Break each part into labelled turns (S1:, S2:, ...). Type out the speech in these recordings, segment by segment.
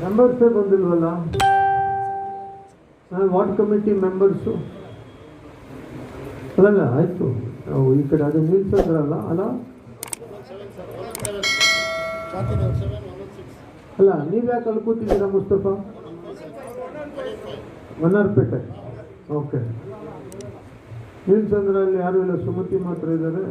S1: ಮೆಂಬರ್ಸೇ ಬಂದಿಲ್ವಲ್ಲ. Ward committee members ಅಲ್ಲಲ್ಲ, ಆಯಿತು. ನಾವು ಈ ಕಡೆ ಅದು ನಿಲ್ಸಂದ್ರಲ್ಲ ಅಲ್ಲ, ಅಲ್ಲ ನೀವು ಯಾಕೆ ಅಲ್ಲಿ ಕೂತಿದ್ದೀರಾ ಮುಸ್ತಫಾ? ವನ್ನಾರ್ಪೇಟೆ. ಓಕೆ, ನಿಲ್ಸಂದ್ರಲ್ಲಿ ಯಾರು ಇಲ್ಲ, ಸುಮತಿ ಮಾತ್ರ ಇದ್ದಾರೆ.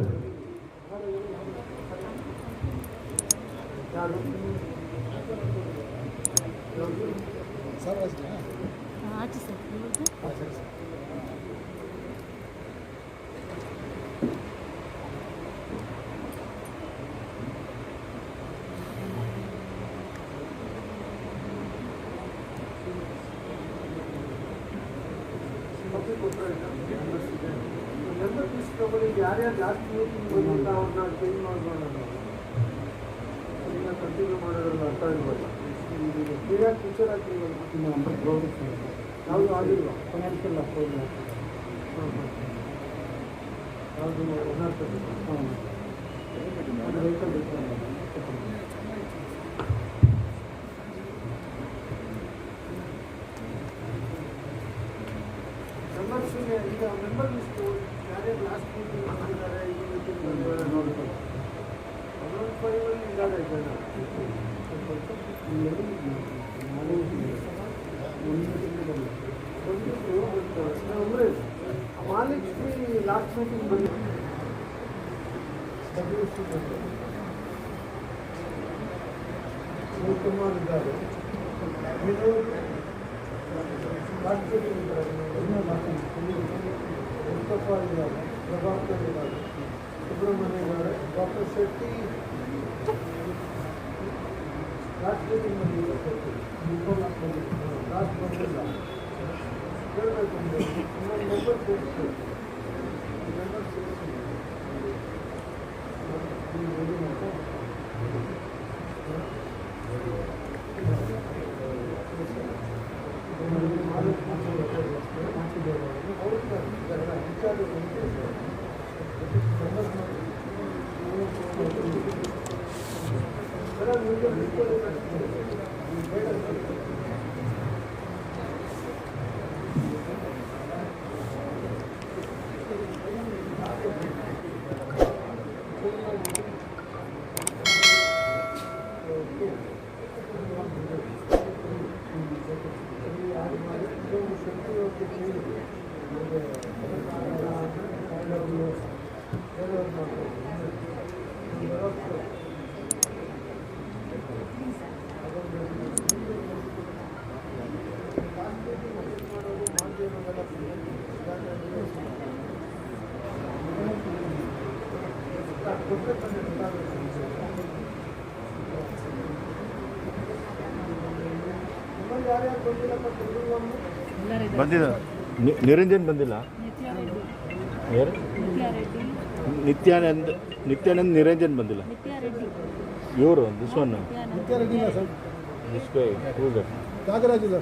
S1: ಯಾರ್ಯಾರು ಜಾಸ್ತಿ ಮೀಟಿಂಗ್ ಬಂದಿಲ್ಲ ಅವ್ರನ್ನ ಚೇಂಜ್ ಮಾಡೋಣ. ಕಂಟಿನ್ಯೂ ಮಾಡೋದ್ರಲ್ಲಿ ಅರ್ಥ ಇಲ್ವಲ್ಲ. ಕ್ಲಿಯರ್ ಟೀಚರ್ ಆಗಿಲ್ವಲ್ಲ, ಯಾವುದು ಆಗಿಲ್ವ ಫೈನಾನ್ಷಿಯಲ್ ಅಪ್ರೋಚ್. ಯಾವುದು ವೆಹಿಕಲ್ ಮೆಂಬರ್ಸಿಗೆ ಈಗ ಮೆಂಬರ್ ಲಿಸ್ಟು ಯಾರ್ಯಾರು ಲಾಸ್ಟ್ ಮೀಟಿಂಗ್ ಬಂದಿದ್ದಾರೆ, ಈ ಮೀಟಿಂಗ್ ಬಂದಿದ್ದಾರೆ ನೋಡ್ತಾರೆ. ಒಂದೊಂದು ಫೈವಲ್ಲಿ ಇದ್ದಾರೆ ಜನ. ಬಂದಿದ್ದು ಮಾಲಿಕ್ಶ್ರೀ ಲಾಸ್ಟ್ ಮೀಟಿಂಗ್ ಬಂದಿದ್ದು ಶಿವಕುಮಾರ್ ಇದ್ದಾರೆ, ಲಾಸ್ಟ್ ಮೀಟಿಂಗ್ ಇದ್ದಾರೆ, ಮುಸ್ತಫಾ ಇದ್ದಾರೆ, ಪ್ರಭಾಕರ್ ಇದ್ದಾರೆ, ಸುಬ್ರಹ್ಮಣ್ಯ ಇದ್ದಾರೆ, ಡಾಕ್ಟರ್ ಶೆಟ್ಟಿ ಲಾಸ್ಟ್ ಮೀಟಿಂಗ್ ಬಂದಿಲ್ಲ. ಲಾಸ್ಟ್ ಬಂದಿಲ್ಲ ಹೇಳಬೇಕು. ಇನ್ನೊಂದು ಮೆಂಬರ್ ಸೇರಿಸಿ
S2: ಬಂದಿಲ್ಲ. ನಿರಂಜನ್ ಬಂದಿಲ್ಲ. ನಿತ್ಯಾನಂದ್ ನಿರಂಜನ್ ಬಂದಿಲ್ಲ. ಇವರು ದಿಸ್ ಒನ್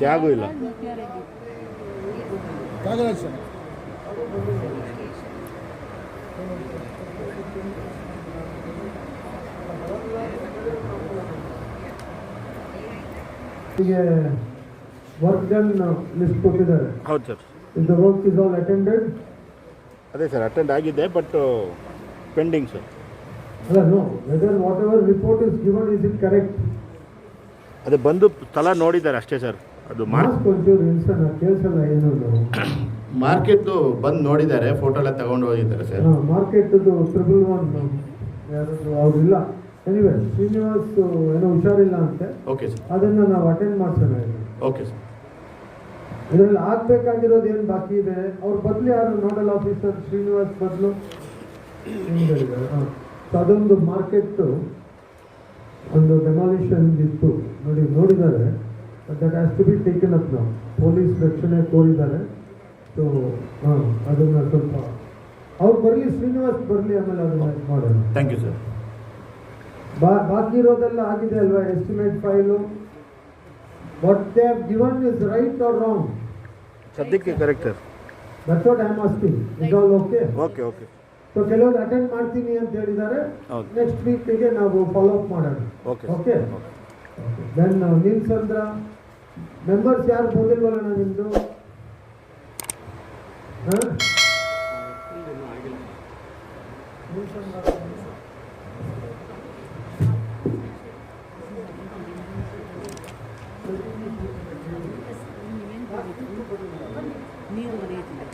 S2: ತ್ಯಾಗು ಇಲ್ಲ.
S1: ವರ್ಕ್ ಡನ್ ಲಿಸ್ಟ್ ಕೊಟ್ಟಿದ್ದಾರೆ.
S2: ಹೌದು sir.
S1: The work is all attended.
S2: ಅದೇ ಸರ್, ಅಟೆಂಡ್ ಆಗಿದೆ, ಬಟ್ ಪೆಂಡಿಂಗ್ ಸರ್.
S1: ಅಲ್ಲ, know whether what ever report is given is it correct.
S2: ಅದೇ ಬಂದು ಸ್ಥಳ ನೋಡಿದ್ದಾರೆ ಅಷ್ಟೇ ಸರ್. ಅದು
S1: ಕೇಳಿಸಲ್ಲ ಏನು
S2: ಮಾರ್ಕೆಟ್ದು ಬಂದು ನೋಡಿದ್ದಾರೆ, ಫೋಟೋ ಎಲ್ಲ ತಗೊಂಡು ಹೋಗಿದ್ದಾರೆ ಸರ್.
S1: ಮಾರ್ಕೆಟ್ದು 111 ಯಾರು ಅವ್ರಿಲ್ಲ. ಎನಿವೆ ಶ್ರೀನಿವಾಸ್ ಏನೋ ಹುಷಾರಿಲ್ಲ ಅಂತೆ.
S2: ಓಕೆ ಸರ್,
S1: ಅದನ್ನು ನಾವು ಅಟೆಂಡ್ ಮಾಡ್ಸೋಣ.
S2: Okay sir.
S1: ಇದರಲ್ಲಿ ಆಗಬೇಕಾಗಿರೋದು ಏನು ಬಾಕಿ ಇದೆ? ಅವ್ರ ಬದಲು ಯಾರು ನೋಡಲ್ ಆಫೀಸರ್ ಶ್ರೀನಿವಾಸ್ ಬದಲು ಸೊ ಅದೊಂದು ಮಾರ್ಕೆಟ್ಟು ಒಂದು ಡೆಮಾಲಿಷನ್ ಇತ್ತು ನೋಡಿದ್ದಾರೆ. That has to be taken up ನಾವು. ಪೊಲೀಸ್ ರಕ್ಷಣೆ ಕೋರಿದ್ದಾರೆ. ಸೊ ಅದನ್ನು ಸ್ವಲ್ಪ ಅವ್ರು ಬರಲಿ, ಶ್ರೀನಿವಾಸ್ ಬರಲಿ, ಆಮೇಲೆ ಅದನ್ನು ಮಾಡೋಣ.
S2: Thank you sir.
S1: ಬಾಕಿ ಇರೋದೆಲ್ಲ ಆಗಿದೆ ಅಲ್ವಾ? Estimate file what they have given is right or wrong?
S2: ಸದ್ಯಕ್ಕೆ correct sir.
S1: That's what I am asking. Is all okay?
S2: Okay okay.
S1: So ಕೆಲವರು ಅಟೆಂಡ್ ಮಾಡ್ತೀನಿ ಅಂತ ಹೇಳಿದ್ದಾರೆ. ನೆಕ್ಸ್ಟ್ ವೀಕ್ಗೆ ನಾವು ಫಾಲೋ ಅಪ್ ಮಾಡೋಣ.
S2: Okay
S1: okay. Then Neelasandra members ಯಾರು ಬಂದಿಲ್ವಲ್ಲ ನಿಮ್ಮದು? ಹಾಂ
S3: ನೀರು ಬರೆಯುತ್ತಿದೆ.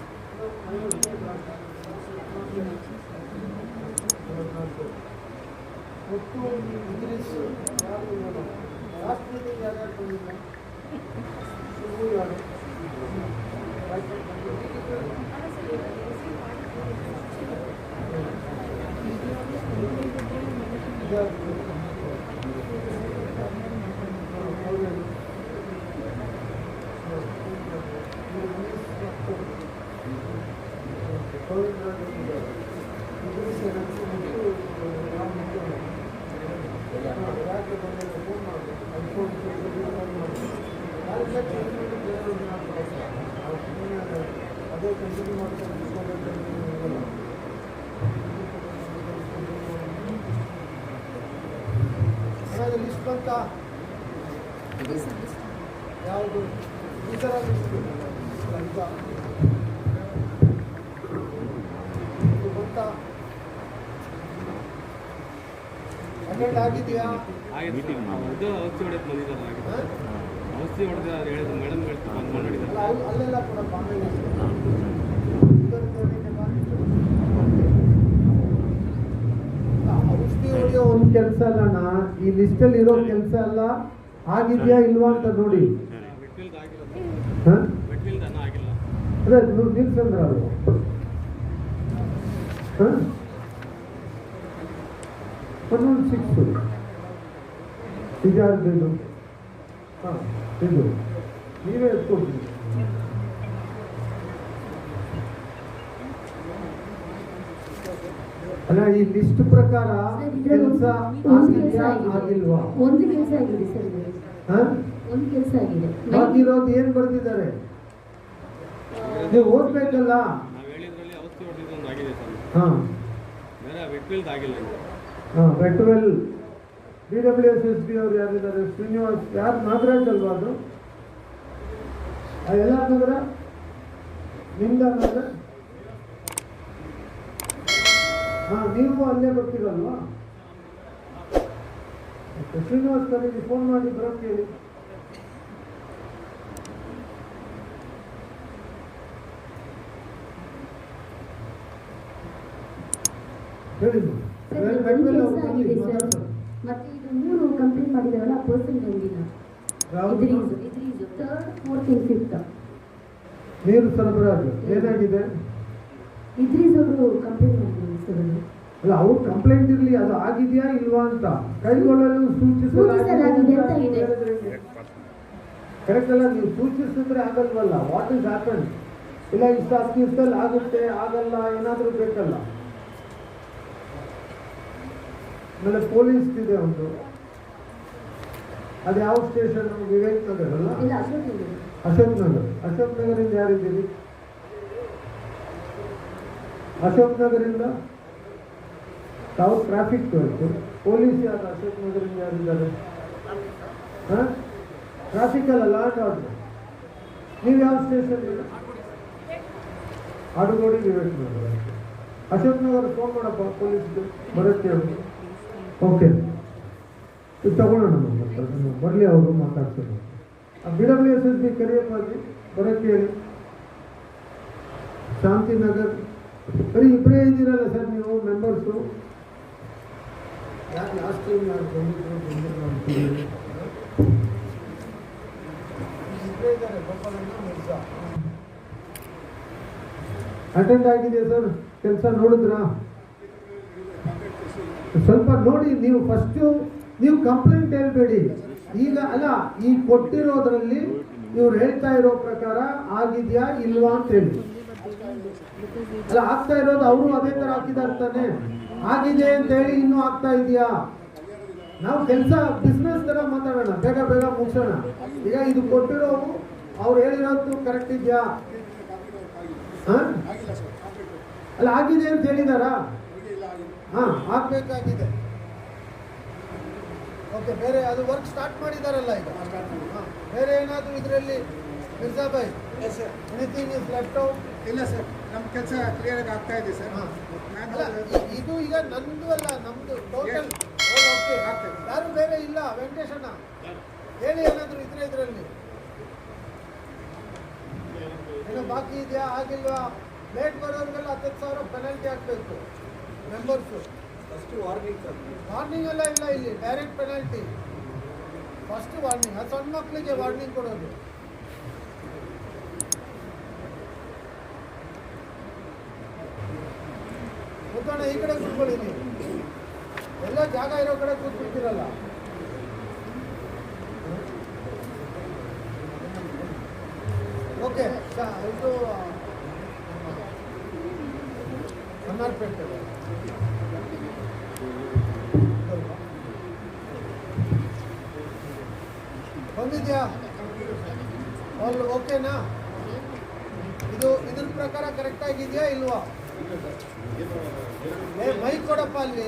S1: ಅದೇ ಕಂಟಿನ್ಯೂ ಮಾಡ್ಕೊಂಡು ಲಿಸ್ಟ್ ಬಂತ ಯಾವುದು ಈ ಥರ ಲಿಸ್ಟ್ ಬಂತ ಅಟೆಂಡ್ ಆಗಿದೆಯಾ?
S4: ಮೀಟಿಂಗ್ ಔಷಧಿ ಹೊಡೆದು ಬಂದಿದ್ದಾರೆ. ಔಷಧಿ ಹೊಡೆದ ಹೇಳಿದ್ರು ಮೇಡಮ್ ಹೇಳ್ತು ಬಂದ್ ಮಾಡಿದ್ದಾರೆ.
S1: ಅಲ್ಲೆಲ್ಲ ಕೊಡಪ್ಪ ಆಮೇಲೆ ಔಷಧಿ ಹೊಡೆಯೋ ಒಂದು ಕೆಲಸ ಅಲ್ಲಣ್ಣ, ಈ ಲಿಸ್ಟಲ್ಲಿ ಇರೋ ಕೆಲಸ ಅಲ್ಲ. ಆಗಿದೆಯಾ ಇಲ್ವಾ ಅಂತ ನೋಡಿ. ಅದೇ ನಿಲ್ಸಂದ್ರ ಅವರು ಒಂದೊಂದು 6 ಇದಾರ್ದು ಹಾಂ ಇದು ನೀವೇ ಎತ್ಕೊಡ್ತೀವಿ. ಅಲ್ಲ ಈ ಲಿಸ್ಟ್ ಪ್ರಕಾರ ಕೆಲಸ ಆಗಿಲ್ವಾ?
S3: ಒಂದು ಕೆಲಸ ಆಗಿದೆ ಸರ್. ಒಂದು ಕೆಲಸ ಆಗಿದೆ.
S1: ಆಗಿರೋದು ಏನ್ ಬರ್ದಿದ್ದಾರೆ ನೀವು ಓದ್ಬೇಕಲ್ಲ.
S4: ನಾವು ಹೇಳಿದ್ರಲ್ಲಿ ಔಷಧಿ ಹೊಡೆದಿದ್ದು ಒಂದು ಆಗಿದೆ ಸರ್.
S1: ಹಾಂ
S4: ಬೇರೆ ವೆಟ್ವಿಲ್ದು ಆಗಿಲ್ಲ.
S1: ಹಾಂ ವೆಟ್ವೆಲ್ BWSSB ಅವರು ಯಾರಿದ್ದಾರೆ? ಶ್ರೀನಿವಾಸ್ ಯಾರು? ನಾಗರಾಜ್ ಅಲ್ವಾ ಅದು? ಎಲ್ಲ ನಗರ ನಿಮ್ದ ನಗರ? ಹಾಂ ನೀವು ಅಲ್ಲೇ ಬರ್ತೀರಲ್ವಾ? ಶ್ರೀನಿವಾಸ್ ಕರೆಗೆ ಫೋನ್ ಮಾಡಿ ಬರೋಕ್ಕೆ ಹೇಳಿ. ಹೇಳಿ
S3: ಮತ್ತೆ ಇದು 3 ಕಂಪ್ಲೀಟ್ ಮಾಡಿದಾವಲ್ಲ ಪರ್ಸನ್ ಬಂದಿಲ್ಲ. Idrees 3rd 4th and 5th
S1: ನೀರು ಸರಬರಾಜು ಏನಾಗಿದೆ?
S3: ಇದ್ರೀಸ್ ಅವರು ಕಂಪ್ಲೀಟ್ ಮಾಡಿದ್ರು ಸರ್.
S1: ಅಲ್ಲ ಅವ್ರ ಕಂಪ್ಲೇಂಟ್ ಇರಲಿ, ಅದು ಆಗಿದೆಯಾ ಇಲ್ವಾ ಅಂತ ಕೈಗೊಳ್ಳಲು
S3: ಸೂಚಿಸಲಾಗಿದೆ ಅಂತ ಇದೆ.
S1: ಕರೆಕ್ಟ್ ಅಲ್ಲ, ನೀವು ಸೂಚಿಸಿದ್ರೆ ಆಗಲ್ವಲ್ಲ. What is happen? ಇಲ್ಲ ಇಷ್ಟು 10 ದಿವಸದಲ್ಲಿ ಆಗುತ್ತೆ ಆಗಲ್ಲ ಏನಾದರೂ ಬೇಕಲ್ಲ. ಆಮೇಲೆ ಪೊಲೀಸ್ ಇದೆ ಒಂದು, ಅದು ಯಾವ ಸ್ಟೇಷನ್? ವಿವೇಕ್ ನಗರ್ ಅಲ್ಲ?
S3: ಇಲ್ಲ ಅಶೋಕ್ ನಗರ್.
S1: ಅಶೋಕ್ ನಗರ್. ಅಶೋಕ್ ನಗರಿಂದ ಯಾರಿದ್ದೀರಿ? ಅಶೋಕ್ ನಗರಿಂದ ತಾವು ಟ್ರಾಫಿಕ್ ಹೋಯ್ತು. ಪೊಲೀಸ್ ಯಾರು? ಅಶೋಕ್ ನಗರಿಂದ ಯಾರಿದ್ದಾರೆ? ಹಾಂ ಟ್ರಾಫಿಕ್ ಅಲ್ಲ, ಲಾಂಡ್ ಆರ್ಡರ್. ನೀವು ಯಾವ ಸ್ಟೇಷನ್? ಆಡುಗೋಡಿ ವಿವೇಕ್ ನಗರ. ಅಶೋಕ್ ನಗರ ಫೋನ್ ಮಾಡಪ್ಪ ಪೊಲೀಸ್ಗೆ ಬರುತ್ತೆ ಅವರು. ಓಕೆ ಇದು ತಗೊಳ್ಳೋಣ ಬರಲಿ, ಅವರು ಮಾತಾಡ್ತಾರೆ. BWSSB ಕರಿಯಪ್ಪ ಅಲ್ಲಿ ಬರೋಕ್ಕೆ ಹೇಳಿ. ಶಾಂತಿನಗರ್ ಬರೀ ಇಬ್ಬರೇ ಇದ್ದೀರಲ್ಲ ಸರ್ ನೀವು ಮೆಂಬರ್ಸು? ಯಾರು ಲಾಸ್ಟ್ ಟೈಮ್ ಯಾರು ಬಂದಿದ್ರು ಅಂತೀವಿ? ಇಬ್ಬರೇ ಇದ್ದಾರೆ, ಗೋಪಾಲಣ್ಣ ಮಿರ್ಜಾ. ಅಟೆಂಡ್ ಆಗಿದೆ ಸರ್. ಕೆಲಸ ನೋಡಿದ್ರಾ? ಸ್ವಲ್ಪ ನೋಡಿ. ನೀವು ಫಸ್ಟು ನೀವು ಕಂಪ್ಲೇಂಟ್ ಹೇಳ್ಬೇಡಿ. ಈಗ ಅಲ್ಲ, ಈ ಕೊಟ್ಟಿರೋದ್ರಲ್ಲಿ ಇವ್ರು ಹೇಳ್ತಾ ಇರೋ ಪ್ರಕಾರ ಆಗಿದೆಯಾ ಇಲ್ವಾ ಅಂತ ಹೇಳಿ. ಅಲ್ಲ ಆಗ್ತಾ ಇರೋದು ಅವರು ಅದೇ ಥರ ಹಾಕಿದಾರೆ ತಾನೆ. ಆಗಿದೆ ಅಂತ ಹೇಳಿ ಇನ್ನೂ ಆಗ್ತಾ ಇದೆಯಾ? ನಾವು ಕೆಲಸ ಬಿಸ್ನೆಸ್ ಥರ ಮಾತಾಡೋಣ, ಬೇಗ ಬೇಗ ಮುಗಿಸೋಣ. ಈಗ ಇದು ಕೊಟ್ಟಿರೋ ಅವ್ರು ಹೇಳಿರೋದು ಕರೆಕ್ಟ್ ಇದೆಯಾ? ಹಾಂ ಅಲ್ಲ ಆಗಿದೆ ಅಂತ ಹೇಳಿದಾರಾ? ಹಾಂ ಆಗಬೇಕಾಗಿದೆ.
S5: ಓಕೆ, ಬೇರೆ ಅದು ವರ್ಕ್ ಸ್ಟಾರ್ಟ್ ಮಾಡಿದಾರಲ್ಲ ಈಗ. ಬೇರೆ ಏನಾದರೂ ಇದರಲ್ಲಿ Mirza Bhai anything is left out?
S6: ಇಲ್ಲ ಸರ್, ನಮ್ಮ ಕೆಲಸ ಕ್ಲಿಯರ್ ಆಗಿ ಆಗ್ತಾ ಇದೆ ಸರ್.
S5: ಅಲ್ಲ, ಇದು ಈಗ ನಂದು ಅಲ್ಲ, ನಮ್ದು ಟೋಟಲ್. ಓಕೆ, ಯಾರು ಬೇರೆ ಇಲ್ಲ? ವೆಂಕಟೇಶಣ್ಣ ಹೇಳಿ, ಏನಾದರೂ ಇದ್ರೆ ಇದರಲ್ಲಿ ಏನೋ ಬಾಕಿ ಇದೆಯಾ? ಆಗಿಲ್ವಾ? ಲೇಟ್ ಬರೋರಿಗೆಲ್ಲ 10,000 ಪೆನಾಲ್ಟಿ ಹಾಕಬೇಕು members.
S6: First warning sir.
S5: Warning ಎಲ್ಲ ಇಲ್ಲ ಇಲ್ಲಿ, ಡೈರೆಕ್ಟ್ ಪೆನಾಲ್ಟಿ. ಫಸ್ಟ್ ವಾರ್ನಿಂಗ್, ಅದು ಸಣ್ಣ ಮಕ್ಕಳಿಗೆ ವಾರ್ನಿಂಗ್ ಕೊಡೋದು. ಕೂತ್ಕೋಣ, ಈ ಕಡೆ ಕೂತ್ಕೊಳ್ಳಿ ನೀವು. ಎಲ್ಲ ಜಾಗ ಇರೋ ಕಡೆ ಕೂತ್ಬಿಡ್ತೀರಲ್ಲ. ಓಕೆ, ಇದು ಅನ್ನಾರ್ಪೇಟೆ ಬಂದಿದ್ಯಾ? ಅಲ್ಲಿ ಓಕೆನಾ? ಇದು ಇದ್ರ ಪ್ರಕಾರ ಕರೆಕ್ಟ್ ಆಗಿದೆಯಾ ಇಲ್ವಾ? ಮೈಕ್ ಕೊಡಪ್ಪ, ಅಲ್ಲಿ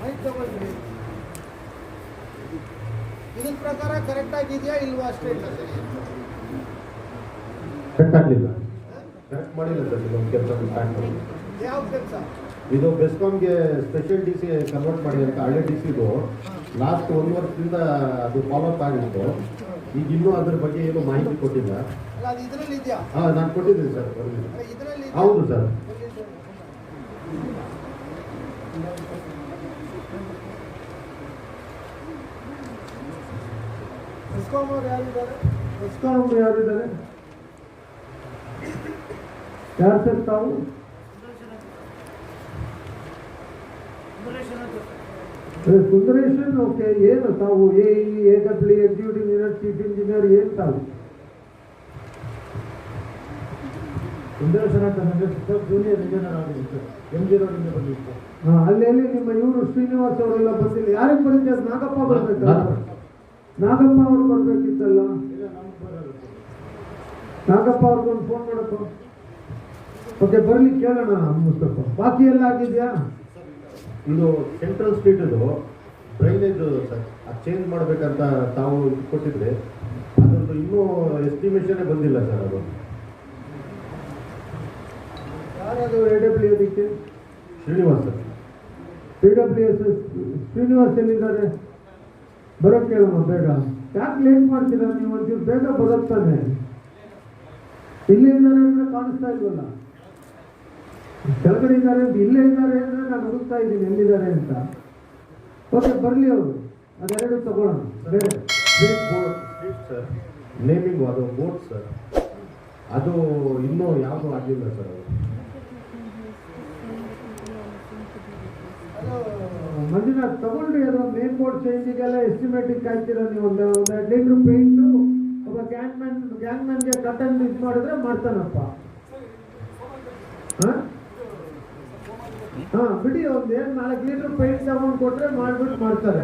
S5: ಮೈಕ್ ತಗೊಳ್ಳಿ. ಇದ್ರ ಪ್ರಕಾರ ಕರೆಕ್ಟ್ ಆಗಿದೆಯಾ ಇಲ್ವಾ ಅಷ್ಟೇ?
S1: ಕರೆಕ್ಟ್ ಆಗಲಿಲ್ಲ, ಕರೆಕ್ಟ್ ಮಾಡಿಲ್ಲ ಸರ್. ಇದೊಂದು ಕೆಲಸ ಸ್ಟಾರ್ಟ್ ಮಾಡಿ.
S5: ಯಾವ ಕೆಲಸ?
S1: ಇದು ಬೆಸ್ಕಾಮ್ಗೆ ಸ್ಪೆಷಲ್ ಡಿ ಸಿ ಕನ್ವರ್ಟ್ ಮಾಡಿ ಅಂತ ಹಳೆ ಡಿ ಸಿದು ಲಾಸ್ಟ್ 1 ವರ್ಷದಿಂದ ಅದು ಫಾಲೋ ಅಪ್ ಆಗಿತ್ತು. ಈಗ ಇನ್ನೂ ಅದ್ರ ಬಗ್ಗೆ ಏನು ಮಾಹಿತಿ ಕೊಟ್ಟಿಲ್ಲ.
S5: ಅಲ್ಲ, ಅದು ಇದರಲ್ಲಿ ಇದೆಯಾ?
S1: ಹಾಂ, ನಾನು ಕೊಟ್ಟಿದ್ದೀನಿ ಸರ್.
S5: ಇದರಲ್ಲಿ
S1: ಹೌದು ಸರ್.
S5: ಬೆಸ್ಕಾಂ ಅವ್ರು ಯಾರಿದ್ದಾರೆ?
S1: ಬೆಸ್ಕಾಮ್ ಯಾರಿದ್ದಾರೆ? ಯಾರು ಸರ್ ತಾವು? ಸುಂದರೇಶನ್. ಓಕೆ, ಏನು ತಾವು? AW executive engineer, chief engineer, ಏನು ತಾವು? ಸುಂದರೇಶನ್ ಅಂತ ಜೂನಿಯರ್ ಇಂಜಿನಿಯರ್ ಆಗಿದೆ ಸರ್, MG ರೋಡಿಂದ ಬಂದಿತ್ತು. ಹಾಂ, ಅಲ್ಲೆಲ್ಲಿ ನಿಮ್ಮ ಇವರು ಶ್ರೀನಿವಾಸ್ ಅವರೆಲ್ಲ ಬಂದಿಲ್ಲ. ಯಾರಿಗೆ ಬರುತ್ತೆ? ನಾಗಪ್ಪ ಬರ್ಬೇಕಲ್ಲ. ನಾಗಪ್ಪ ಅವ್ರು ಬರ್ಬೇಕಿತ್ತಲ್ಲ. ನಾಗಪ್ಪ ಅವ್ರಿಗೊಂದು ಫೋನ್ ಮಾಡಪ್ಪ. ಓಕೆ, ಬರಲಿ, ಕೇಳೋಣ ಮುಸ್ತಫ. ಬಾಕಿ ಎಲ್ಲ ಆಗಿದೆಯಾ? ಇದು ಸೆಂಟ್ರಲ್ ಸ್ಟ್ರೀಟ್ ಇದು ಡ್ರೈನೇಜ್ ಸರ್, ಅದು ಚೇಂಜ್ ಮಾಡಬೇಕಂತ ತಾವು ಕೊಟ್ಟಿದ್ರೆ ಅದೊಂದು ಇನ್ನೂ ಎಸ್ಟಿಮೇಷನೇ ಬಂದಿಲ್ಲ ಸರ್. ಅದು ಯಾರದು AW ಅದಕ್ಕೆ? ಶ್ರೀನಿವಾಸ್ ಸರ್. AWS ಶ್ರೀನಿವಾಸ್ ಎಲ್ಲಿದ್ದಾರೆ? ಬರೋಕ್ಕೆ ಕೇಳಮ್ಮ ಬೇಗ. ಯಾಕೆ ಲೇಟ್ ಮಾಡ್ತೀರಾ ನೀವು? ಒಂಚೂರು ಬೇಗ ಬರುತ್ತಾನೆ. ಇಲ್ಲೇ ಇದ್ದಾರೆ ಅಂದರೆ ಕಾಣಿಸ್ತಾ ಇಲ್ವಲ್ಲ. ಕೆಳಗಡೆ ಇದ್ದಾರೆ ಅಂತ, ಇಲ್ಲೇ ಇದ್ದಾರೆ ಅಂದರೆ ನಾನು ಹುಡುಕ್ತಾ ಇದ್ದೀನಿ ಎಲ್ಲಿದ್ದಾರೆ ಅಂತ. ಓಕೆ, ಬರಲಿ ಅವರು. ಅದೆರಡು ತಗೊಳ್ಳೋಣ. ಬೇರೆ ಸ್ಟ್ರೀಟ್ ಬೋರ್ಡ್, ಸ್ಟ್ರೀಟ್ ಸರ್, ನೇಮಿಂಗು ಅದು ಬೋರ್ಡ್ ಸರ್, ಅದು ಇನ್ನೂ ಯಾವುದೂ ಆಗಿಲ್ಲ ಸರ್. ಅದು ಮಂಜುನಾಥ್ ತಗೊಂಡ್ರಿ. ಅದು ಮೇನ್ ಬೋರ್ಡ್ ಚೇಂಜಿಗೆಲ್ಲ ಎಸ್ಟಿಮೇಟಿಗೆ ಕಾಯ್ತೀರ ನೀವು. ಒಂದು 15 ಲೀಟ್ರ್ ಪೇಂಟು ಒಬ್ಬ ಗ್ಯಾಂಗ್ಮ್ಯಾನ್ಗೆ ಕಟನ್ ಇದು ಮಾಡಿದ್ರೆ ಮಾಡ್ತಾನಪ್ಪ. ಹಾಂ, ಬಿಡಿ. ಒಂದು 4 ಲೀಟ್ರ್ ಪೇಂಟ್ ತಗೊಂಡು ಕೊಟ್ಟರೆ ಮಾಡಿಬಿಟ್ಟು ಮಾಡ್ತಾರೆ.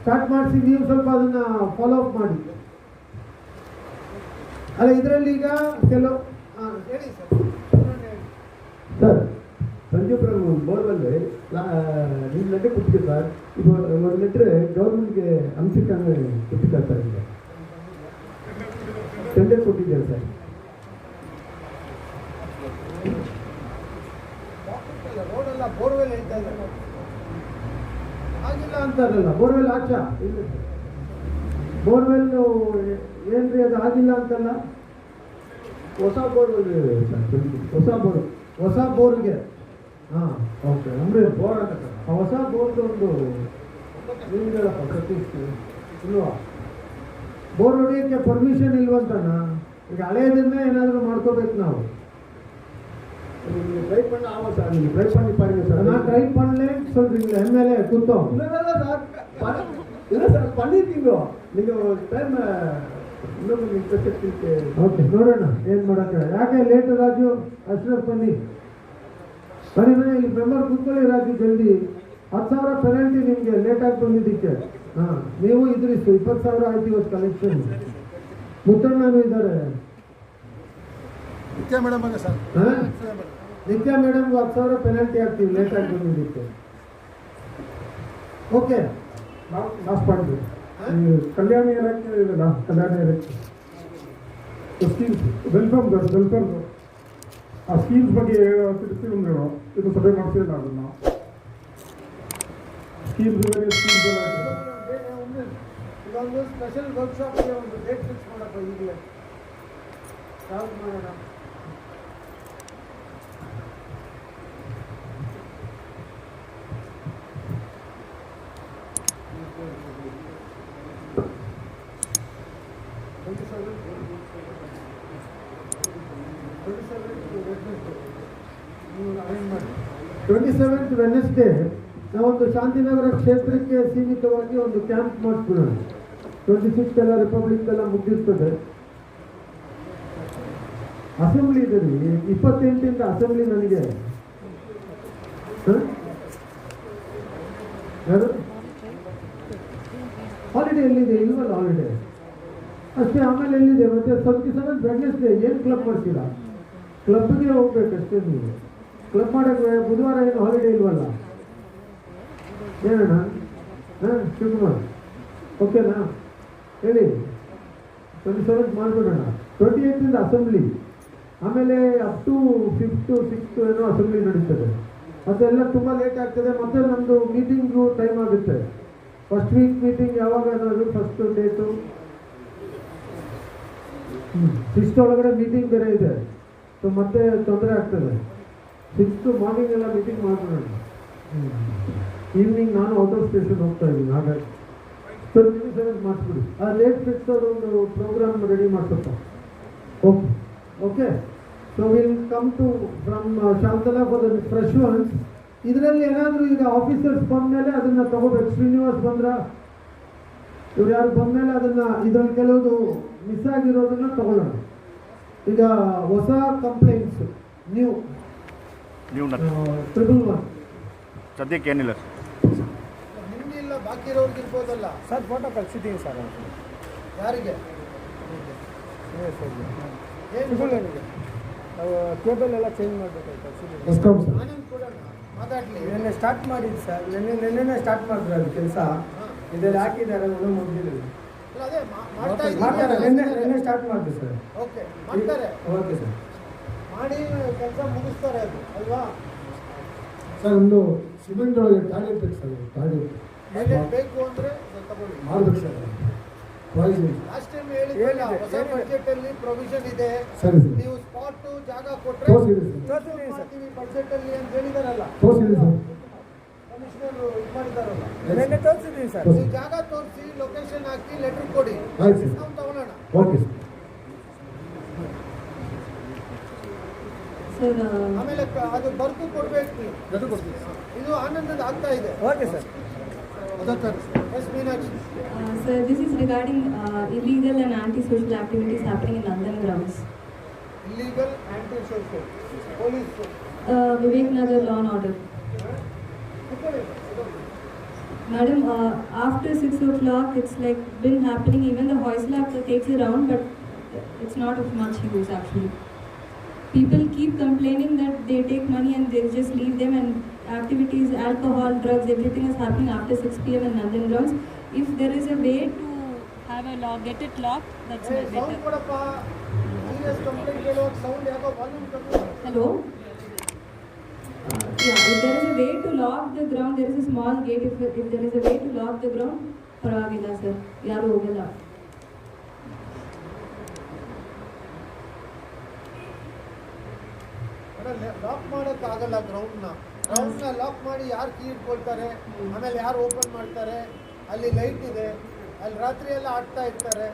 S1: ಸ್ಟಾರ್ಟ್ ಮಾಡಿಸಿ ನೀವು ಸ್ವಲ್ಪ ಅದನ್ನ ಫಾಲೋ ಅಪ್ ಮಾಡಿ. ಅಲ್ಲ, ಇದರಲ್ಲಿ ಈಗ ಕೆಲವು
S5: ಹೇಳಿ
S1: ಸರ್. ಸಂಜೀಪುರಂ ಬೋರ್ವೆಲ್ ನಿಮ್ಮ ಲೆಟ್ರ್ ಕೊಟ್ಟಿದೆ ಸರ್. ಇದು ಒಂದು ಲೆಟ್ರ್ ಗೌರ್ಮೆಂಟ್ಗೆ ಅಂಶಕ್ಕೆ ಕೊಟ್ಟಿದ್ದಾರೆ ಸರ್. ಈಗ ಟೆಂಡರ್ ಕೊಟ್ಟಿದ್ದಾರೆ ಸರ್.
S5: ರೋಡೆಲ್ಲ ಬೋರ್ವೆಲ್ ಹೇಳ್ತಾ ಇದ್ದಾರೆ.
S1: ಆಗಿಲ್ಲ ಅಂತಾರಲ್ಲ, ಬೋರ್ವೆಲ್ ಆಚ ಇಲ್ಲ ಸರ್. ಬೋರ್ವೆಲ್ ಏನ್ರಿ ಅದು ಆಗಿಲ್ಲ ಅಂತಲ್ಲ. ಹೊಸ ಬೋರ್ವೆಲ್ ಸರ್, ಹೊಸ ಬೋರ್ಗೆ. ಹಾಂ, ಓಕೆ. ಅಂದರೆ ಬೋರ್ ಅಂತ ಸರ್. ಆ ಹೊಸ ಬೋರ್ದು ಒಂದು ನಿಮ್ಗೆಲ್ಲಪ್ಪ ಸತೀಶ್ ಇಲ್ವಾ? ಬೋರ್ ಹೊಡಿಯೋಕ್ಕೆ ಪರ್ಮಿಷನ್ ಇಲ್ವಂತನ. ಈಗ ಹಳೆಯದನ್ನೇ ಏನಾದರೂ ಮಾಡ್ಕೋಬೇಕು ನಾವು. ட்ரை பண்ண ஆமாம் சார். நீங்கள் ட்ரை பண்ணி பாருங்கள் சார். நான் ட்ரை பண்ணலேன்னு சொல்கிறீங்களா? MLA குத்தம் இல்லை சார். இல்லை சார், பண்ணியிருக்கீங்களோ நீங்கள் ஒரு டைಮ್ ಇನ್ನೊಂದು ಇಂಟ್ರೆಸ್ಟ್. ಓಕೆ, ನೋಡೋಣ ಏನು ಮಾಡೋಕ್ಕೆ. ಯಾಕೆ ಲೇಟ್ ರಾಜು? ಅಶ್ರಫ್ ಬನ್ನಿ ಇಲ್ಲಿ ಮೆಂಬರ್ ಕೂತ್ಕೊಳ್ಳಿ. ರಾಜು ಜಲ್ದಿ. 10,000 ಪೆನಾಲ್ಟಿ ನಿಮಗೆ ಲೇಟಾಗಿ ಬಂದಿದ್ದಕ್ಕೆ. ಹಾಂ, ನೀವು ಇದ್ರಿಸು. 20,000 ಆಯ್ತು ಇವತ್ತು ಕಲೆಕ್ಷನ್. ಮುತ್ತಣ್ಣನೂ ಇದ್ದಾರೆ.
S6: ನಿತ್ಯ ಮೇಡಮ್ ಅಲ್ಲ ಸರ್.
S1: ಹಾಂ, ನಿತ್ಯ ಮೇಡಮ್ಗೆ 10,000 ಪೆನಾಲ್ಟಿ ಹಾಕ್ತೀವಿ ಲೇಟಾಗಿ ಬಂದಿದ್ದಕ್ಕೆ. ಓಕೆ, ಲಾಸ್ಟ್ ಪಾಯಿಂಟ್ ಕಲ್ಯಾಣ ಇಲಾಖೆ ಇದೆಲ್ಲ ಕಲ್ಯಾಣ ಇಲಾಖೆ ಸ್ಕೀಮ್ಸ್ ವೆಲ್ಫೇರ್ ಆ ಸ್ಕೀಮ್ಸ್ ಬಗ್ಗೆ ತಿಳಿಸ್ತೀವಿ ನೀವು ಇದು ಸಭೆ ಮಾಡ್ತಿಲ್ಲ ಅದನ್ನು ಸ್ಕೀಮ್ಸ್ ಬೇರೆ ಸ್ಕೀಮ್ಸ್ ಎಲ್ಲ
S5: ಇದೊಂದು ಸ್ಪೆಷಲ್ ವರ್ಕ್ಶಾಪ್ಗೆ ಒಂದು ಡೇಟ್ ಫಿಕ್ಸ್ ಮಾಡಪ್ಪ ಈಗಲೇ ಸ್ಟಾರ್ಟ್ ಮಾಡೋಣ. ಟ್ವೆಂಟಿ ಸೆವೆಂತ್ ವೆನ್ನೆಸ್ಡೇ ನಾವೊಂದು ಶಾಂತಿನಗರ ಕ್ಷೇತ್ರಕ್ಕೆ ಸೀಮಿತವಾಗಿ ಒಂದು ಕ್ಯಾಂಪ್ ಮಾಡಿಸ್ಬಿಡೋಣ. 26 ಎಲ್ಲ ರಿಪಬ್ಲಿಕ್ ಎಲ್ಲ ಮುಗಿರ್ತದೆ. ಅಸೆಂಬ್ಲಿ ಇದೆ ರೀ 28ರಿಂದ ಅಸೆಂಬ್ಲಿ ನನಗೆ ಯಾರು ಹಾಲಿಡೇ ಎಲ್ಲಿದೆ? ಇಲ್ವಲ್ಲ ಹಾಲಿಡೇ ಅಷ್ಟೇ. ಆಮೇಲೆ ಎಲ್ಲಿದೆ ಮತ್ತೆ 27 ವೆಡ್ನೆಸ್ಡೇ ಏನು ಕ್ಲಬ್ ಮಾಡ್ತೀರಾ? ಕ್ಲಬ್ಗೆ ಹೋಗ್ಬೇಕಷ್ಟೇ ನೀವು. ಕ್ಲಬ್ ಮಾಡೋಕ್ಕೆ ಬುಧವಾರ ಏನು ಹಾಲಿಡೇ ಇಲ್ವಲ್ಲ? ಏನಣ್ಣ? ಶಿವಕುಮಾರ್ ಓಕೆನಾ ಹೇಳಿ. 27 ಮಾಡಿಬಿಡೋಣ. 28ರಿಂದ ಅಸೆಂಬ್ಲಿ, ಆಮೇಲೆ ಅಪ್ ಟು 5th 6th ಏನೋ ಅಸೆಂಬ್ಲಿ ನಡೀತದೆ. ಅದೆಲ್ಲ ತುಂಬ ಲೇಟ್ ಆಗ್ತದೆ. ಮತ್ತೆ ನಮ್ಮದು ಮೀಟಿಂಗು ಟೈಮ್ ಆಗುತ್ತೆ. ಫಸ್ಟ್ ವೀಕ್ ಮೀಟಿಂಗ್ ಯಾವಾಗ ಅನ್ನೋದು ಫಸ್ಟ್ ಡೇಟು 6th ಒಳಗಡೆ ಮೀಟಿಂಗ್ ಬೇರೆ ಇದೆ. ಸೊ ಮತ್ತೆ ತೊಂದರೆ ಆಗ್ತದೆ. 6th ಮಾರ್ನಿಂಗ್ ಎಲ್ಲ ಮೀಟಿಂಗ್ ಮಾಡ್ಬಿಡೋಣ. ಈವ್ನಿಂಗ್ ನಾನು ಔಟ್ ಆಫ್ ಸ್ಟೇಷನ್ ಹೋಗ್ತಾ ಇದ್ದೀನಿ. ಹಾಗಾಗಿ 27 ಮಾಡಿಸ್ಬಿಡಿ. ಆ ಲೇಟ್ ಫಿಕ್ಸ್ ಒಂದು ಪ್ರೋಗ್ರಾಮ್ ರೆಡಿ ಮಾಡ್ಸಪ್ಪ. Okay okay. So will come to from Shantala for the fresh ones. ಇದರಲ್ಲಿ ಏನಾದರೂ ಈಗ ಆಫೀಸರ್ಸ್ ಬಂದಮೇಲೆ ಅದನ್ನು ತಗೋಬೇಕು. ಶ್ರೀನಿವಾಸ್ ಬಂದ್ರ, ಇವ್ರು ಯಾರು ಬಂದಮೇಲೆ ಅದನ್ನು ಇದರಲ್ಲಿ ಕೆಲವುದು ಮಿಸ್ ಆಗಿರೋದನ್ನು ತಗೊಳ್ಳೋಣ. ಈಗ ಹೊಸ ಕಂಪ್ಲೇಂಟ್ಸ್ ನ್ಯೂ 111
S2: ಸದ್ಯಕ್ಕೆ ಏನಿಲ್ಲ
S5: ನಿಮ್ಗಿಲ್ಲ, ಬಾಕಿ ಇರೋರ್ಗೆ ಇರ್ಬೋದಲ್ಲ
S6: ಸರ್ ಫೋಟೋ ಕಳಿಸಿದ್ದೀನಿ ಸರ್.
S5: ಯಾರಿಗೆ
S6: ನಾವು ಕೇಬಲ್ ಎಲ್ಲ ಚೇಂಜ್ ಮಾಡಬೇಕಾಯ್ತು.
S5: ಆನಂದ್ ಕೊಡೋಣ ಮಾತಾಡ್ಲಿ.
S6: ನಿನ್ನೆ ಸ್ಟಾರ್ಟ್ ಮಾಡಿದ್ದು ಸರ್. ನಿನ್ನೆ ಸ್ಟಾರ್ಟ್ ಮಾಡಿದ್ರು ಅದು ಕೆಲಸ. ಇದರಲ್ಲಿ ಹಾಕಿದ್ದಾರೆ, ಒಳ್ಳೆ ಮುಗಿದಿಲ್ಲ.
S5: ಅಲ್ಲ, ಅದೇ ಮಾಡ್ತಾ
S6: ಮಾಡ್ತಾರೆ.
S5: ಇದ್ದೀನಿ.
S6: ನಿನ್ನೆ ಸ್ಟಾರ್ಟ್ ಮಾಡಿದ್ರು ಸರ್.
S5: ಓಕೆ ಮಾಡ್ತಾರೆ,
S6: ಓಕೆ ಸರ್.
S5: ಮಾಡಿ ಕೆಲಸ ಮುಗಿಸ್ತಾರೆ ಅದು ಅಲ್ವಾ?
S1: ಸರ್ ಒಂದು ಸಿಮೆಂಟ್ ಒಳಗೆ ಟಾಯ್ಲೆಟ್ ಬೇಕು ಸರ್. ಟಾಯ್ಲೆಟ್
S5: ಬೇಕು ಅಂದರೆ ತಗೊಳ್ಳಿ.
S1: ಮಾಡ್ಬೇಕು ಸರ್.
S5: ಲಾಸ್ಟ್ ಟೈಮ್ ಹೇಳಿದ್ರಲ್ಲ, ಹೊಸ ಬಜೆಟ್ ಅಲ್ಲಿ ಪ್ರೊವಿಷನ್ ಇದೆ,
S1: ಸರಿ ಸರ್.
S5: ನೀವು ಸ್ಪಾಟ್ ಜಾಗ ಕೊಟ್ರೆ
S1: ತೋರಿಸಿದೆ ಸರ್.
S5: ಮಾಡ್ತೀವಿ ಬಜೆಟ್ ಅಲ್ಲಿ ಅಂತ ಹೇಳಿದಾರಲ್ಲ.
S1: ತೋರಿಸಿದೆ ಸರ್.
S5: ಕಮಿಷನರ್ ಇದು ಮಾಡಿದಾರಲ್ಲ.
S6: ನಿನ್ನೆ ತೋರಿಸಿದ್ದೀನಿ ಸರ್.
S5: ನೀವು ಜಾಗ ತೋರಿಸಿ, ಲೊಕೇಶನ್ ಹಾಕಿ, ಲೆಟರ್ ಕೊಡಿ,
S1: ಆಯ್ತು ಸರ್.
S5: ನಾವು ತಗೊಳ್ಳೋಣ.
S1: Okay sir.
S5: ಆಮೇಲೆ ಅದು ಬರ್ದು ಕೊಡ್ಬೇಕು ನೀವು. ಇದು ಆನಂದದ ಆಗ್ತಾ ಇದೆ.
S6: Okay sir.
S5: Yes Meenakshi.
S3: Sir, this is regarding illegal and anti-social activities happening in Nandan grounds.
S5: Illegal anti-social police.
S3: Vivek Nagar law and order. Madam, after 6 o'clock, it's like been happening. Even the Hoislap takes it around, but it's not of much use actually. People keep complaining that they take money and they just leave them, and activities, alcohol, drugs, everything is happening after 6 p.m. in Nandan grounds. If there is a way to have a lock, get it locked, that's
S5: sound
S3: better.
S5: ಕೊಡಪ್ಪ. Serious complaint ಹೇಳುವಾಗ sound ಯಾಕೋ volume ಕಮ್ಮಿ.
S3: Hello? Yeah, if there is a way to lock the ground, there is a small gate. If there is a way to lock the ground, ಪರವಾಗಿಲ್ಲ sir, ಯಾರು ಹೋಗಲ್ಲ.
S5: Lock ಮಾಡೋಕ್ಕೆ ಆಗಲ್ಲ. ಗ್ರೌಂಡ್ನ lock ಮಾಡಿ ಯಾರು ಕೀ ಇಟ್ಕೊಳ್ತಾರೆ, ಆಮೇಲೆ ಯಾರು ಓಪನ್ ಮಾಡ್ತಾರೆ. ಅಲ್ಲಿ ಲೈಟ್ ಇದೆ, ಅಲ್ಲಿ ರಾತ್ರಿ ಎಲ್ಲ ಆಡ್ತಾ ಇರ್ತಾರೆ.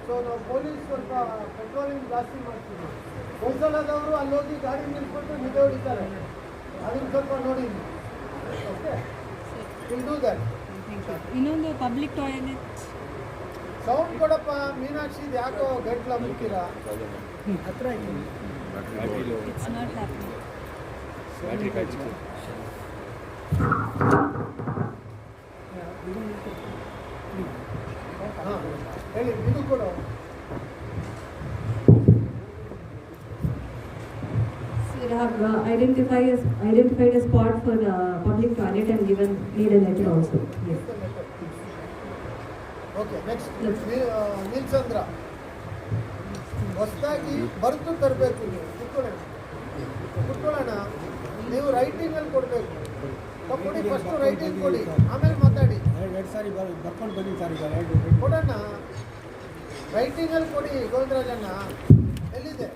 S5: ಸೊ ನಾವು ಪೊಲೀಸ್ ಸ್ವಲ್ಪ ಪೆಟ್ರೋಲಿಂಗ್ ಜಾಸ್ತಿ ಮಾಡ್ತೀವಿ. ಹೊಯ್ಸಳದವರು ಅಲ್ಲಿ ಹೋಗಿ ಗಾಡಿ ನಿಲ್ಸ್ಬಿಟ್ಟು ನಿದ್ದೆ ಹೊಡಿತಾರೆ. ಅದನ್ನು ಸ್ವಲ್ಪ ನೋಡಿ. Okay, will do that.
S3: ಇನ್ನೊಂದು ಪಬ್ಲಿಕ್ ಟಾಯ್ಲೆಟ್.
S5: ಸೌಂಡ್ ಕೊಡಪ್ಪ ಮೀನಾಕ್ಷಿ. ಇದು ಯಾಕೋ ಗಂಟ್ಲ ಮುಗ್ತೀರಾ?
S6: ಹತ್ರ
S3: ಇಟ್ಸ್ ನಾಟ್ ಹ್ಯಾಪನಿಂಗ್.
S5: ಹಾಂ ಹೇಳಿ, ಇದು ಕೊಡು.
S3: Sir, I have identified a spot for the public toilet and need a letter also. Yes.
S6: Okay next Neelchandra ಹೊಸದಾಗಿ ಬರೆದು ತರಬೇಕು. ನೀವು ಕುತ್ಕೊಳ್ಳೋಣ. ನೀವು ರೈಟಿಂಗಲ್ಲಿ ಕೊಡಬೇಕು. ಕೊಡಿ, ಫಸ್ಟು ರೈಟಿಂಗ್ ಕೊಡಿ, ಆಮೇಲೆ ಮಾತಾಡಿ.
S7: ಎರಡು ಸಾರಿ ಬರ್ಕೊಂಡು ಬನ್ನಿ ಸರ್. ಈಗ
S6: ಕೊಡೋಣ, ರೈಟಿಂಗಲ್ಲಿ ಕೊಡಿ. ಗೋವಿಂದರಾಜಣ್ಣ ಎಲ್ಲಿದೆ?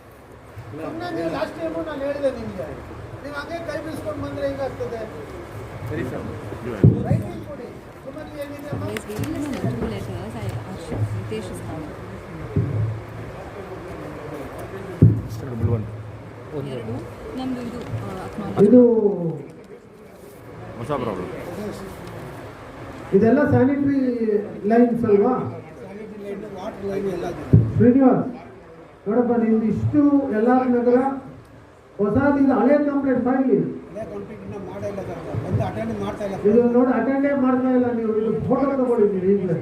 S6: ಸುಮ್ಮನೆ ನೀವು ಲಾಸ್ಟ್ ಟೈಮು ನಾನು ಹೇಳಿದೆ ನಿಮಗೆ, ನೀವು ಹಂಗೆ ಕೈ ಬೀಸ್ಕೊಂಡು ಬಂದರೆ ಹಿಂಗಾಗ್ತದೆ.
S4: ಸರಿ ಸರ್.
S6: ರೈಟಿಂಗ್ ಕೊಡಿ. ಸುಮ್ಮನೆ ಏನಿದೆ ಅಮ್ಮ?
S3: ನಮ್ಮದು ಇದು
S5: ಇದು
S2: ಹೊಸ ಪ್ರಾಬ್ಲಮ್.
S5: ಇದೆಲ್ಲ ಸ್ಯಾನಿಟರಿ ಲೈನ್ಸ್ ಅಲ್ವಾ
S7: ವಾಟರ್ ಲೈನ್ ಎಲ್ಲ
S5: ಶ್ರೀನಿವಾಸ್? ನೋಡಪ್ಪ, ನಿಮ್ದು ಇಷ್ಟು ಎಲ್ಲಾರ ನಗರ ಹೊಸದು, ಇದು ಹಳೆ ಕಂಪ್ಲೇಂಟ್ ಫೈಲ್.
S7: ಅದೇ ಕಂಪ್ಲೀಟ್ ಇನ್ನೂ ಮಾಡೇ ಇಲ್ಲ ಸರ್. ಬಂದು ಅಟೆಂಡ್ ಮಾಡ್ತಾ ಇಲ್ಲ.
S5: ಇದು ನೋಡಿ, ಅಟೆಂಡೇ ಮಾಡ್ತಾ ಇಲ್ಲ ನೀವು. ಇದು ಫೋಟೋ ತಗೊಂಡಿದ್ದೀರಿ. ಈಗಲೇ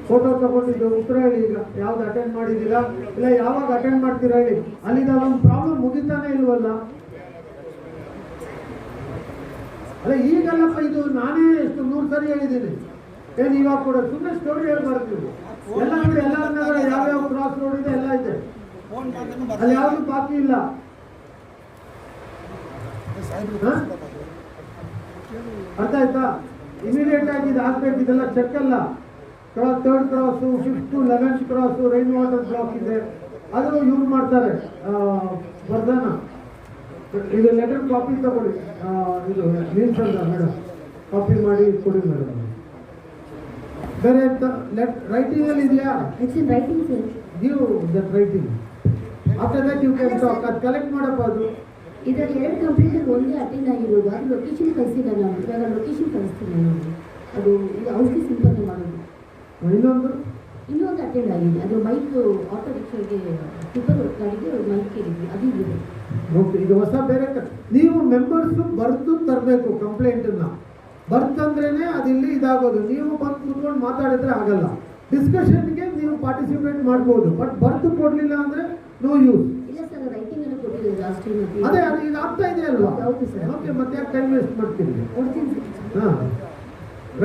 S5: ಫೋಟೋ ತಗೊಂಡಿದ್ದು ಉತ್ತರ ಹೇಳಿ. ಈಗ ಯಾವ್ದು ಅಟೆಂಡ್ ಮಾಡಿದ್ದೀರಾ, ಇಲ್ಲ ಯಾವಾಗ ಅಟೆಂಡ್ ಮಾಡ್ತೀರಾ ಹೇಳಿ. ಅಲ್ಲಿಂದ ಒಂದು ಪ್ರಾಬ್ಲಮ್ ಮುಗಿತಾನೆ ಇಲ್ವಲ್ಲ. ಅಲ್ಲ ಈಗಲ್ಲಪ್ಪ, ಇದು ನಾನೇ ಎಷ್ಟು 100 ಸರಿ ಹೇಳಿದ್ದೀನಿ. ಏನು ಇವಾಗ ಕೂಡ ಸುಮ್ಮನೆ ಸ್ಟೋರಿ ಹೇಳ್ಬಾರ್ದು ನೀವು. ಎಲ್ಲ ನೋಡಿ, ಎಲ್ಲ ನಗರ ಯಾವ್ಯಾವ ಕ್ರಾಸ್ ರೋಡ್ ಇದೆ ಎಲ್ಲ ಇದೆ.
S7: ಫೋನ್ ಮಾಡಿದ್ರು
S5: ಅಲ್ಲಿ ಯಾವುದು ಬಾಕಿ ಇಲ್ಲ. ಅರ್ಥ ಆಯ್ತಾ? ಇಮಿಡಿಯೇಟ್ ಆಗಿ ಇದು ಹಾಕ್ಬೇಕು. ಇದೆಲ್ಲ ಚೆಕ್ ಅಲ್ಲ. Cross 3rd cross, 5th 11th cross, rain water block ಇದೆ. ಅದು ಯೂಸ್ ಮಾಡ್ತಾರೆ. ವರ್ಧನ, ಇದು ಲೆಟರ್ ಕಾಪಿ ತಗೊಳ್ಳಿ. ಇದು ನೀಲ್ಸಂದ್ರ ಮೇಡಮ್, ಕಾಪಿ ಮಾಡಿ ಕೊಡಿ ಮೇಡಮ್. ಬೇರೆ ರೈಟಿಂಗ್ ಅಲ್ಲಿ ಇದೆಯಾ?
S8: It's in writing, sir.
S5: Give that writing. After that you can talk. ಅದು ಕಲೆಕ್ಟ್ ಮಾಡಪ್ಪ. ಅದು
S8: ಇದರಲ್ಲಿ 2 ಕಂಪ್ಲೇಂಟ್ ಒಂದೇ ಅಟೆಂಡ್ ಆಗಿರೋದು. ಅದು ಲೊಕೇಶನ್ ಕಳಿಸಿಲ್ಲ ನಾವು. ಇವಾಗ ಲೊಕೇಶನ್ ಕಳಿಸ್ತೀನಿ ನಾನು. ಅದು ಇದು ಔಷಧಿ ಸಿಂಪಡಣೆ ಮಾಡೋದು. ಇನ್ನೊಂದು ಅಟೆಂಡ್ ಆಗಿದೆ. ಅದು ಮೈಕ್ ಆಟೋ ರಿಕ್ಷಾಗೆ ಟಿಪ್ಪರ್ ಗಾಡಿಗೆ ಮೈಕ್ ಕೇಳಿದ್ವಿ. ಅದು ಇದೆ.
S5: ಓಕೆ, ಈಗ ಹೊಸ ಬೇರೆ ನೀವು ಮೆಂಬರ್ಸು ಬರೆದು ತರಬೇಕು ಕಂಪ್ಲೇಂಟನ್ನ. ಬರ್ತಂದ್ರೇನೆ ಅದಿಲ್ಲಿ ಇದಾಗೋದು. ನೀವು ಬಂದು ಕೂತ್ಕೊಂಡು ಮಾತಾಡಿದ್ರೆ ಆಗಲ್ಲ. ಡಿಸ್ಕಷನ್ಗೆ ನೀವು ಪಾರ್ಟಿಸಿಪೇಟ್ ಮಾಡ್ಬೋದು, ಬಟ್ ಬರೆದು ಕೊಡಲಿಲ್ಲ ಅಂದರೆ ನೋ ಯೂಸ್.
S8: ಇಲ್ಲ ಸರ್, ರೈಟಿಂಗ್ ಅನ್ನು ಕೊಟ್ಟಿದ್ದೀವಿ ಲಾಸ್ಟ್ ಟೈಮ್.
S5: ಅದೇ ಅದು ಈಗ ಆಗ್ತಾ ಇದೆ ಅಲ್ವಾ?
S8: ಹೌದು ಸರ್.
S5: ಓಕೆ, ಮತ್ತೆ ಯಾಕೆ ಟೈಮ್ ವೇಸ್ಟ್ ಮಾಡ್ತೀರಿ?
S8: ಕೊಡ್ತೀನಿ ಸರ್.
S5: ಹಾಂ,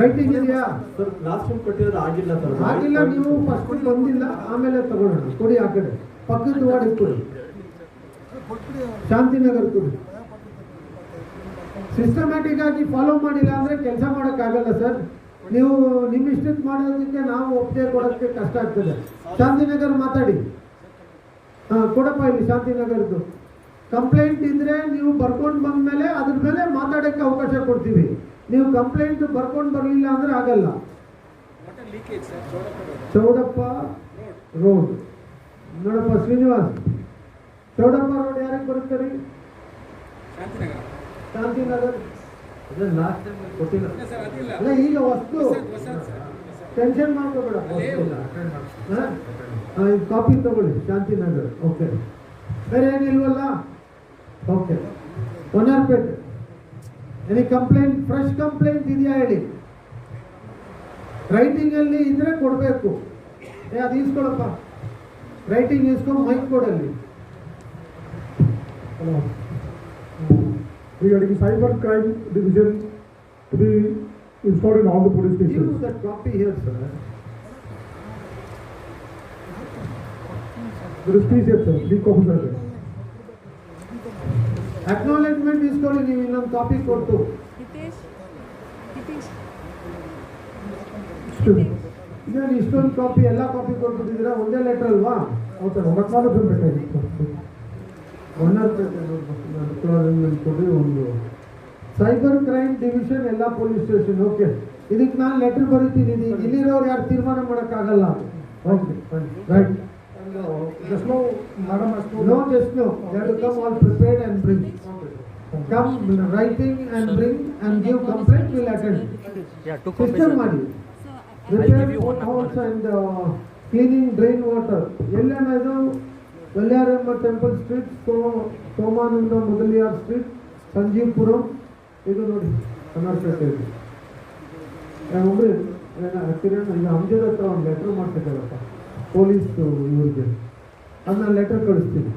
S5: ರೈಟಿಂಗ್ ಇದೆಯಾ?
S1: ಸರ್ ಲಾಸ್ಟ್ ಟೈಮ್ ಕೊಟ್ಟಿರೋದು ಆಗಿಲ್ಲ ಸರ್.
S5: ಆಗಿಲ್ಲ. ನೀವು ಫಸ್ಟ್ ಬಂದಿಲ್ಲ, ಆಮೇಲೆ ತಗೊಳ್ಳೋಣ. ಕೊಡಿ, ಆ ಕಡೆ ಪಕ್ಕದ ವಾರ್ಡಿಗೆ ಕೊಡಿ. ಶಾಂತಿನಗರ್ ಕೊಡಿ. ಸಿಸ್ಟಮ್ಯಾಟಿಕ್ ಆಗಿ ಫಾಲೋ ಮಾಡಿಲ್ಲ ಅಂದರೆ ಕೆಲಸ ಮಾಡೋಕ್ಕಾಗಲ್ಲ ಸರ್. ನೀವು ನಿಮ್ಮ ಇಷ್ಟಕ್ಕೆ ಮಾಡೋದಕ್ಕೆ ನಾವು ಒಪ್ಪಿಗೆ ಕೊಡೋಕ್ಕೆ ಕಷ್ಟ ಆಗ್ತದೆ. ಶಾಂತಿನಗರ್ ಮಾತಾಡಿ. ಹಾಂ, ಕೊಡಪ್ಪ ಇಲ್ಲಿ ಶಾಂತಿನಗರದ್ದು ಕಂಪ್ಲೇಂಟ್ ಇದ್ದರೆ ನೀವು ಬರ್ಕೊಂಡು ಬಂದಮೇಲೆ ಅದ್ರ ಮೇಲೆ ಮಾತಾಡೋಕ್ಕೆ ಅವಕಾಶ ಕೊಡ್ತೀವಿ. ನೀವು ಕಂಪ್ಲೇಂಟ್ ಬರ್ಕೊಂಡು ಬರಲಿಲ್ಲ ಅಂದರೆ ಆಗಲ್ಲ. ಚೌಡಪ್ಪ ರೋಡ್ ನೋಡಪ್ಪ ಶ್ರೀನಿವಾಸ್, ಚೌಡಪ್ಪ ರೋಡ್ ಯಾರಿಗೆ ಬರುತ್ತಾರೆ? ಶಾಂತಿನಗರ್.
S1: ಅದೇ ಲಾಸ್ಟ್ ಟೈಮ್ ಕೊಟ್ಟಿಲ್ಲ
S5: ಅಲ್ಲ, ಈಗ ವಸ್ತು ಟೆನ್ಷನ್ ಮಾಡ್ಕೋಬೇಡ. ಇದು ಕಾಪಿ ತಗೊಳ್ಳಿ, ಶಾಂತಿನಗರ್. ಓಕೆ, ಬೇರೆ ಏನಿಲ್ವಲ್ಲ? Okay, Honnarpete. Any complaint, fresh complaint ಇದೆಯಾ ಹೇಳಿ. ರೈಟಿಂಗಲ್ಲಿ ಇದ್ರೆ ಕೊಡಬೇಕು. ಅದು ಈಸ್ಕೊಳಪ್ಪ, ರೈಟಿಂಗ್ ಈಸ್ಕೊಂಡು ಮೈಕ್ ಕೊಡಲ್ಲಿ.
S1: regarding cyber crime division to be installed in all the police
S5: Give
S1: stations.
S5: that copy here, sir.
S1: There is TCF, sir. Leak officer there.
S5: Acknowledgement ಈಸ್ಕೊಳ್ಳಿ ನೀವು. ಇನ್ನೊಂದು ಕಾಪಿ ಕೊಟ್ಟು ಇದೇನು ಇಷ್ಟೊಂದು ಕಾಪಿ, ಎಲ್ಲ ಕಾಪಿ ಕೊಟ್ಬಿಟ್ಟಿದ್ದೀರಾ? ಒಂದೇ ಲೆಟರ್ ಅಲ್ವಾ?
S1: ಹೌದು ಸರ್, 14 ಬೇಕಾಗಿತ್ತು.
S5: ಕೊಡಿ. ಒಂದು ಸೈಬರ್ ಕ್ರೈಮ್ ಡಿವಿಷನ್ ಎಲ್ಲ ಪೊಲೀಸ್ ಸ್ಟೇಷನ್. ಓಕೆ, ಇದಕ್ಕೆ ನಾನು ಲೆಟರ್ ಬರೀತೀನಿ. ಇಲ್ಲಿರೋರು ಯಾರು ತೀರ್ಮಾನ ಮಾಡೋಕ್ಕಾಗಲ್ಲ. Okay, right.
S1: Just now, madam has told.
S5: No, just no. They have to come all prepared and bring. Come writing and bring and give complaint. We'll attend. System ಮಾಡಿ. Repair potholes and cleaning drain water. ಎಲ್ಲೇನ ಇದು? ವಲ್ಯಾರಮ್ಮ temple street, ಸೋಮಾನಂದ Mudaliar street, ಸಂಜೀವ್ಪುರಂ. ಇದು ನೋಡಿ ಹೊನ್ನಾರ್ಪೇಟೆ. ಒಬ್ಬರು ಕಿರಣ್ ಈಗ ಅಂಜದ ಹತ್ರ ಒಂದು letter ಮಾಡ್ತಿದ್ದಾರಪ್ಪ police ಇವ್ರಿಗೆ. ಅದನ್ನ ಲೆಟರ್ ಕಳಿಸ್ತೀನಿ.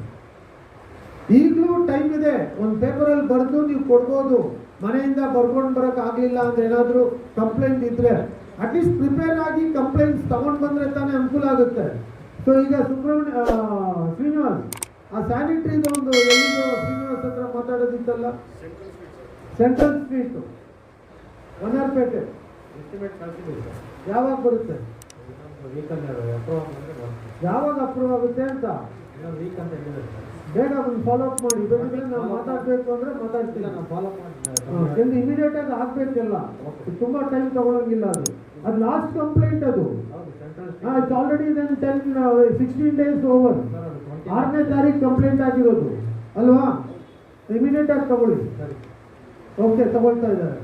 S5: ಈಗಲೂ ಟೈಮ್ ಇದೆ. ಒಂದು ಪೇಪರಲ್ಲಿ ಬರೆದು ನೀವು ಕೊಡ್ಬೋದು. ಮನೆಯಿಂದ ಬರ್ಕೊಂಡು ಬರೋಕ್ಕಾಗಲಿಲ್ಲ ಅಂದರೆ ಏನಾದರೂ ಕಂಪ್ಲೇಂಟ್ ಇದ್ದರೆ ಅಟ್ಲೀಸ್ಟ್ ಪ್ರಿಪೇರ್ ಆಗಿ ಕಂಪ್ಲೇಂಟ್ಸ್ ತಗೊಂಡು ಬಂದರೆ ತಾನೇ ಅನುಕೂಲ ಆಗುತ್ತೆ. ಸೊ ಈಗ ಶ್ರೀನಿವಾಸ್ ಆ ಸ್ಯಾನಿಟ್ರಿದು ಒಂದು ಎಲ್ಲಿಂದ ಶ್ರೀನಿವಾಸ್ ಹತ್ರ ಮಾತಾಡೋದಿತ್ತಲ್ಲ, ಸೆಂಟ್ರಲ್ ಸ್ಟ್ರೀಟು ವನರ್ಪೇಟೆ
S1: ಎಸ್ಟಿಮೇಟ್ ಕಳಿಸಿದ್ದೀವಿ ಸರ್.
S5: ಯಾವಾಗ ಬರುತ್ತೆ,
S1: ವೀಕಲ್ಲಿ ಅಪ್ರೂವ್ ಅಂದರೆ
S5: ಯಾವಾಗ ಅಪ್ರೂವ್ ಆಗುತ್ತೆ ಅಂತ
S1: ಇನ್ನೊಂದು ವೀಕ್ ಅಂತ ಹೇಳಿದ್ದಾರೆ ಸರ್.
S5: ಬೇಗ ಒಂದು ಫಾಲೋ ಅಪ್ ಮಾಡಿ. ಬೇಕಿದ್ರೆ ನಾವು ಮಾತಾಡಬೇಕು ಅಂದರೆ ಮಾತಾಡ್ತಿಲ್ಲ.
S1: ನಾವು ಫಾಲೋ ಮಾಡಿ
S5: ಎಂದು ಇಮಿಡಿಯೇಟ್ ಆಗಿ ಆಗಬೇಕಲ್ಲ, ತುಂಬ ಟೈಮ್ ತಗೊಳಂಗಿಲ್ಲ. ಅದು ಲಾಸ್ಟ್ ಕಂಪ್ಲೇಂಟ್ ಅದು.
S1: ಹೌದು central
S5: it's already then 16 days over.
S1: Sir ಅದು
S5: 6ನೇ ತಾರೀಕು ಕಂಪ್ಲೇಂಟ್ ಆಗಿರೋದು ಅಲ್ವಾ? ಇಮಿಡಿಯೇಟ್ ಆಗಿ ತಗೊಳ್ಳಿ.
S1: ಸರಿ
S5: ಓಕೆ, ತಗೊಳ್ತಾ ಇದ್ದಾರೆ.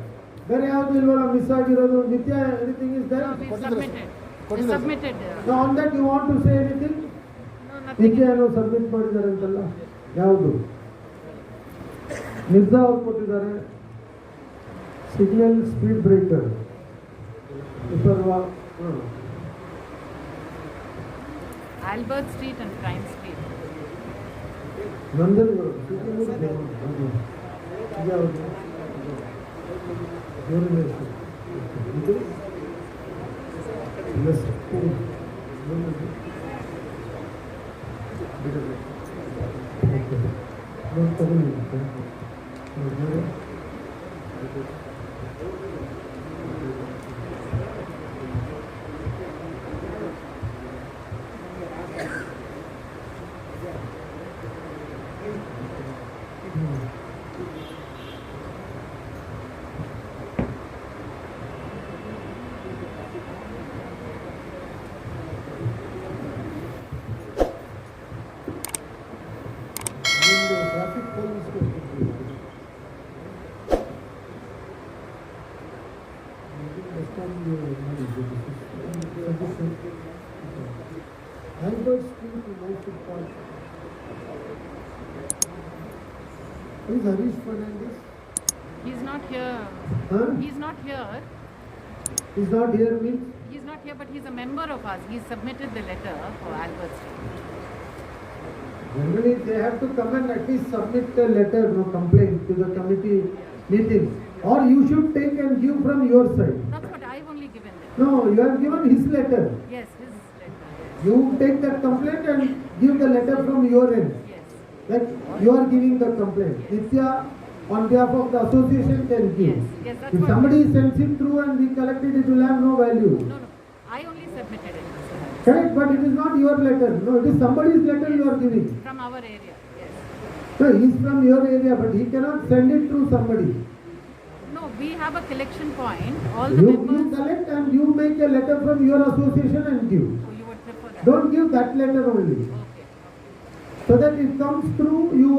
S5: ಬೇರೆ ಯಾವುದು ಇಲ್ವಲ್ಲ ಮಿಸ್ ಆಗಿರೋದು? Nithya anything is there?
S9: Submitted.
S5: On that you want to say anything?
S9: No, nothing.
S5: ನಿತ್ಯ ಏನೋ ಸಬ್ಮಿಟ್ ಮಾಡಿದ್ದಾರೆ ಅಂತಲ್ಲ, ಯಾವುದು? ನಿರ್ಧಾ ಅವ್ರು ಕೊಟ್ಟಿದ್ದಾರೆ. Signal speed breaker
S9: Albert Street and Prime Street.
S5: Nandan traffic police Albert Street to Mysore Park. Is Harish Fernandez?
S9: He's not here.
S5: Huh?
S9: He's not here.
S5: He's not here means?
S9: He's not here, but he's a member of us. He submitted the letter for Albert Street.
S5: Generally, they have to come and at least submit a letter, no complaint to the committee meeting. Or you should take and give from your side.
S9: That's what I've only given them.
S5: No, you have given his letter.
S9: Yes, his letter.
S5: You take that complaint and give the letter from your end.
S9: Yes.
S5: Like you are giving the complaint. Nitya, on behalf of the association, can give.
S9: Yes, yes, that's
S5: If
S9: what-
S5: somebody sends it through and we collect it, it will have no value.
S9: No, I only submitted it
S5: Correct, but it is not your letter. No, it is somebody's letter you are giving.
S9: from our area. Yes.
S5: No, he is from your area, but he cannot send it through somebody.
S9: No, we have a collection point. All the
S5: You
S9: members.
S5: collect and you make a letter from your association and give.
S9: Oh, you would prefer that.
S5: Don't give that letter only.
S9: Okay.
S5: So that it comes through you.